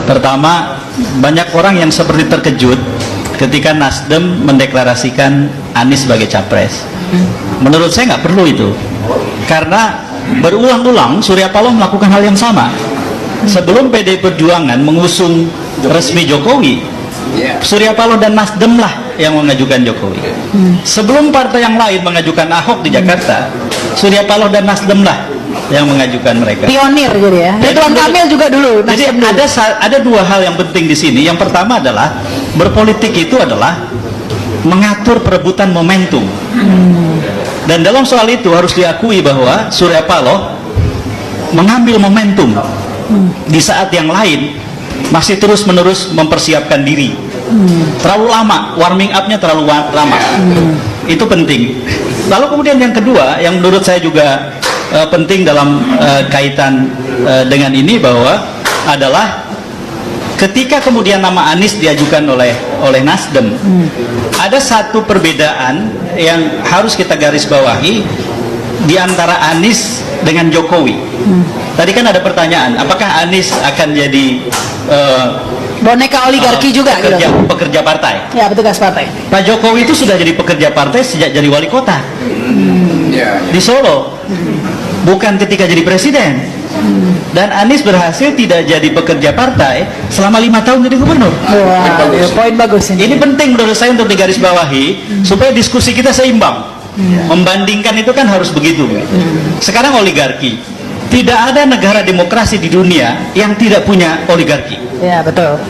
Pertama, banyak orang yang seperti terkejut ketika Nasdem mendeklarasikan Anies sebagai capres. Menurut saya nggak perlu itu, karena berulang-ulang Surya Paloh melakukan hal yang sama. Sebelum PDI Perjuangan mengusung resmi Jokowi, Surya Paloh dan Nasdem lah yang mengajukan Jokowi. Sebelum partai yang lain mengajukan Ahok di Jakarta, Surya Paloh dan Nasdem lah yang mengajukan mereka. Pionir gitu ya. Ridwan Kamil juga dulu. Jadi ada dua hal yang penting di sini. Yang pertama adalah berpolitik itu adalah mengatur perebutan momentum. Dan dalam soal itu harus diakui bahwa Surya Paloh mengambil momentum di saat yang lain masih terus-menerus mempersiapkan diri. Terlalu lama, warming up-nya terlalu lama. Itu penting. Lalu kemudian yang kedua, yang menurut saya juga penting dalam kaitan dengan ini bahwa adalah ketika kemudian nama Anies diajukan oleh Nasdem, ada satu perbedaan yang harus kita garis bawahi di antara Anies dengan Jokowi. Tadi kan ada pertanyaan, apakah Anies akan jadi boneka oligarki juga pekerja partai? Ya, petugas partai. Pak Jokowi itu sudah jadi pekerja partai sejak jadi wali kota di Solo, bukan ketika jadi presiden. Dan Anies berhasil tidak jadi pekerja partai selama 5 tahun jadi gubernur. Poin bagus ini. Ini penting menurut saya untuk digarisbawahi supaya diskusi kita seimbang. Membandingkan itu kan harus begitu. Sekarang oligarki, tidak ada negara demokrasi di dunia yang tidak punya oligarki. Ya, betul.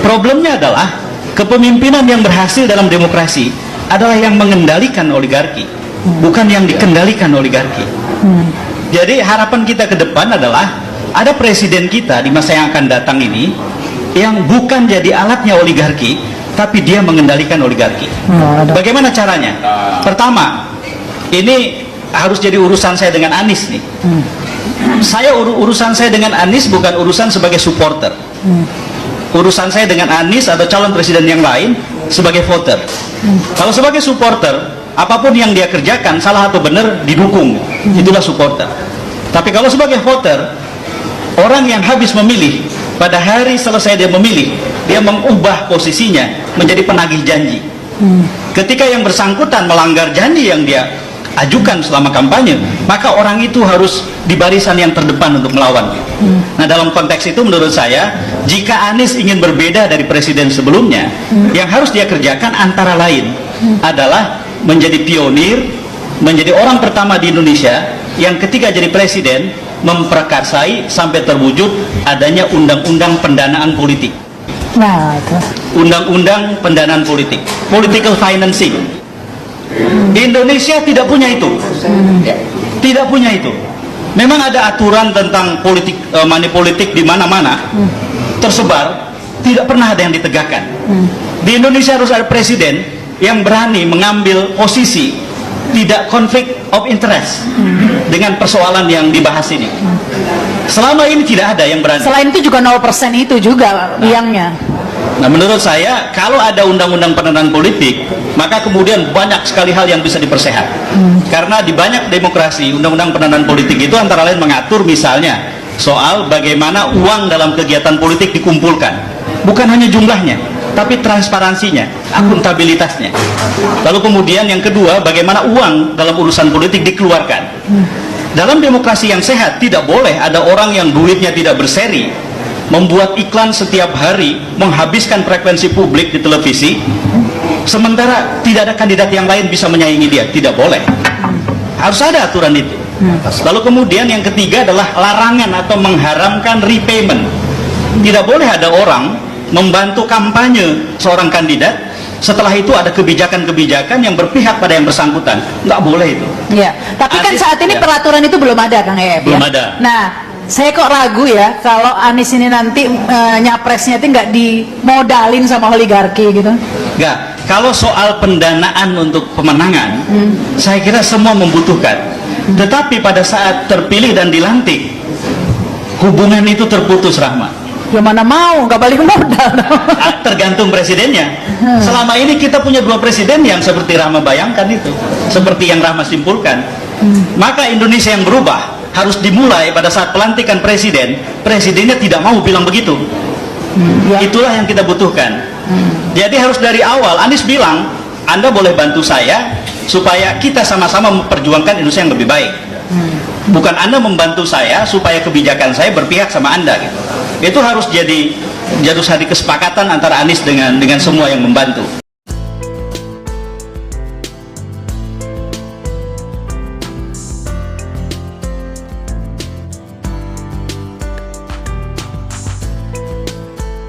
Problemnya adalah kepemimpinan yang berhasil dalam demokrasi adalah yang mengendalikan oligarki, bukan yang dikendalikan oligarki. Jadi harapan kita ke depan adalah ada presiden kita di masa yang akan datang ini yang bukan jadi alatnya oligarki, tapi dia mengendalikan oligarki. Bagaimana caranya? Pertama, ini harus jadi urusan saya dengan Anies nih. Urusan saya dengan Anies bukan urusan sebagai supporter. Urusan saya dengan Anies atau calon presiden yang lain sebagai voter. Kalau sebagai supporter, apapun yang dia kerjakan salah atau benar didukung, itulah supporter. Tapi kalau sebagai voter, orang yang habis memilih, pada hari selesai dia memilih, dia mengubah posisinya menjadi penagih janji. Ketika yang bersangkutan melanggar janji yang dia ajukan selama kampanye, maka orang itu harus di barisan yang terdepan untuk melawan. Nah, dalam konteks itu menurut saya, jika Anies ingin berbeda dari presiden sebelumnya, yang harus dia kerjakan antara lain adalah menjadi pionir, menjadi orang pertama di Indonesia yang ketika jadi presiden memprakarsai sampai terwujud adanya undang-undang pendanaan politik. Nah, itu. Undang-undang pendanaan politik, political financing. Indonesia tidak punya itu. Tidak punya itu. Memang ada aturan tentang politik, money politik di mana-mana tersebar, tidak pernah ada yang ditegakkan. Di Indonesia harus ada presiden yang berani mengambil posisi tidak konflik of interest dengan persoalan yang dibahas ini. Selama ini tidak ada yang berani. Selain itu juga 0% itu juga biangnya. Nah, menurut saya kalau ada undang-undang pendanaan politik, maka kemudian banyak sekali hal yang bisa dipersehat. Karena di banyak demokrasi, undang-undang pendanaan politik itu antara lain mengatur misalnya soal bagaimana uang dalam kegiatan politik dikumpulkan. Bukan hanya jumlahnya, tapi transparansinya, akuntabilitasnya. Lalu kemudian yang kedua, bagaimana uang dalam urusan politik dikeluarkan. Dalam demokrasi yang sehat tidak boleh ada orang yang duitnya tidak berseri, membuat iklan setiap hari, menghabiskan frekuensi publik di televisi, sementara tidak ada kandidat yang lain bisa menyaingi dia. Tidak boleh. Harus ada aturan itu. Lalu kemudian yang ketiga adalah larangan atau mengharamkan repayment. Tidak boleh ada orang membantu kampanye seorang kandidat, setelah itu ada kebijakan-kebijakan yang berpihak pada yang bersangkutan. Nggak boleh itu. Ya, tapi kan saat ini peraturan itu belum ada, Kang Ep. Belum ada. Nah, saya kok ragu ya kalau Anies ini nanti nyapresnya itu nggak dimodalin sama oligarki gitu. Nggak. Kalau soal pendanaan untuk pemenangan, saya kira semua membutuhkan. Tetapi pada saat terpilih dan dilantik, hubungan itu terputus, Rahma. Ya mana mau, nggak balik modal. Tergantung presidennya. Selama ini kita punya dua presiden yang seperti Rahma bayangkan itu, seperti yang Rahma simpulkan. Maka Indonesia yang berubah harus dimulai pada saat pelantikan presiden. Presidennya tidak mau bilang begitu. Ya. Itulah yang kita butuhkan. Jadi harus dari awal Anies bilang, Anda boleh bantu saya supaya kita sama-sama memperjuangkan Indonesia yang lebih baik. Bukan Anda membantu saya supaya kebijakan saya berpihak sama Anda gitu. Itu harus jadi kesepakatan antara Anies dengan semua yang membantu.